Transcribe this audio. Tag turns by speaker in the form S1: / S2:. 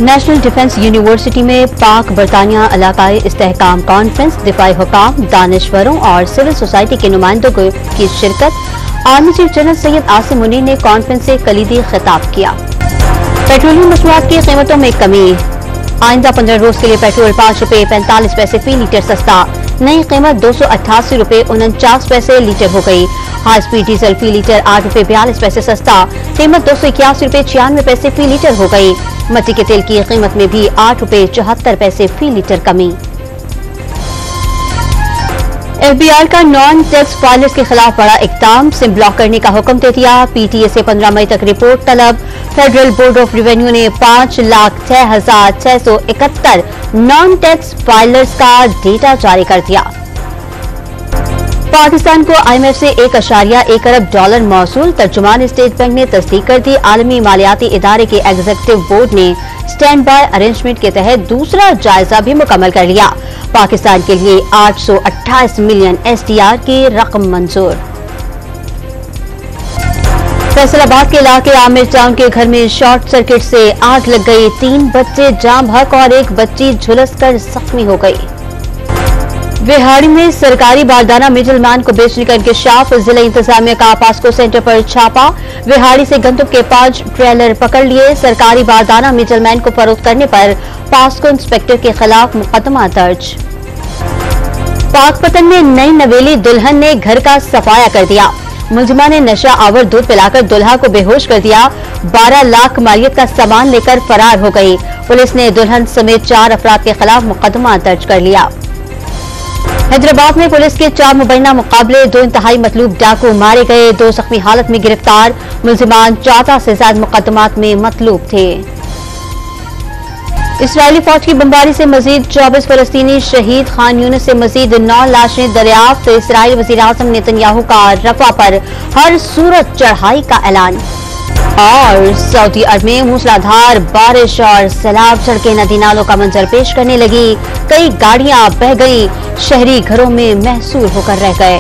S1: National defence university میں پاک برطانیہ علاقائی استحکام کانفرنس، دفاعی حکام، دانشوروں اور سول سوسائٹی کے نمائندوں کی شرکت۔ Army chief general Syed Asim Munir نے کانفرنس سے کلیدی خطاب کیا۔ پیٹرولیم مصنوعات کی قیمتوں میں کمی، آئندہ 15 روز کے لیے پیٹرول 5 روپے 45 پیسے فی لیٹر سستا، نئی قیمت 288 روپے 49 پیسے لیٹر ہو گئی۔ ہائی سپیڈ ڈیزل فی لیٹر 8 روپے 42 پیسے سستا، قیمت 281 روپے 96 پیسے فی لیٹر ہو گئی۔ مٹی کے تیل کی قیمت میں بھی 8 روپے 74 پیسے فی لیٹر کمی۔ ایف بی آئی کا نان ٹیکس فائلرز کے خلاف بڑا اقدام، سم بلاک کرنے کا حکم دے دیا۔ پی ٹی اے سے 15 مئی تک رپورٹ طلب۔ فیڈرل بورڈ آف ریونیو نے 5,06,671 نان ٹیکس فائلرز کا ڈیٹا جاری کر دیا۔ پاکستان کو آئی ایم ایف سے $1.1 ارب موصول، ترجمان اسٹیٹ بینک نے تصدیق کر دی۔ عالمی مالیاتی ادارے کے ایگزیکٹو بورڈ نے سٹینڈ بائی ارینجمنٹ کے تحت دوسرا جائزہ بھی مکمل کر لیا۔ پاکستان کے لیے 828 ملین SDR کی رقم منظور۔ فیصل آباد کے علاقے عامر ٹاؤن کے گھر میں شارٹ سرکٹ سے آگ لگ گئی، 3 بچے جاں بحق اور 1 بچی جھلس کر زخمی ہو گئی۔ وہاڑی میں سرکاری باردانہ مڈل مین کو بیچنے کا انکشاف، ضلع انتظامیہ کا پاسکو سینٹر پر چھاپا۔ وہاڑی سے گندم کے 5 ٹریلر پکڑ لیے، سرکاری باردانہ مڈل مین کو فروخت کرنے پر پاسکو انسپکٹر کے خلاف مقدمہ درج۔ پاک پتن میں نئی نویلی دلہن نے گھر کا صفایا کر دیا، ملزمہ نے نشہ آور دودھ پلا کر دلہا کو بے ہوش کر دیا، 12 لاکھ مالیت کا سامان لے کر فرار ہو گئی۔ پولیس نے دلہن سمیت 4 افراد کے خلاف مقدمہ درج کر لیا۔ حیدرآباد میں پولیس کے 4 مبینہ مقابلے، 2 انتہائی مطلوب ڈاکو مارے گئے، 2 زخمی حالت میں گرفتار، ملزمان 14 سے زائد مقدمات میں مطلوب تھے۔ اسرائیلی فوج کی بمباری سے مزید 24 فلسطینی شہید، خان یونس سے مزید 9 لاشیں دریافت، اسرائیلی وزیراعظم نیتنیاہو کا رفح پر ہر صورت چڑھائی کا اعلان۔ اور سعودی عرب میں موسلادھار بارش اور سیلاب، سڑکیں ندی نالوں کا منظر پیش کرنے لگی، کئی گاڑیاں بہہ گئیں، شہری گھروں میں محصور ہو کر رہ گئے۔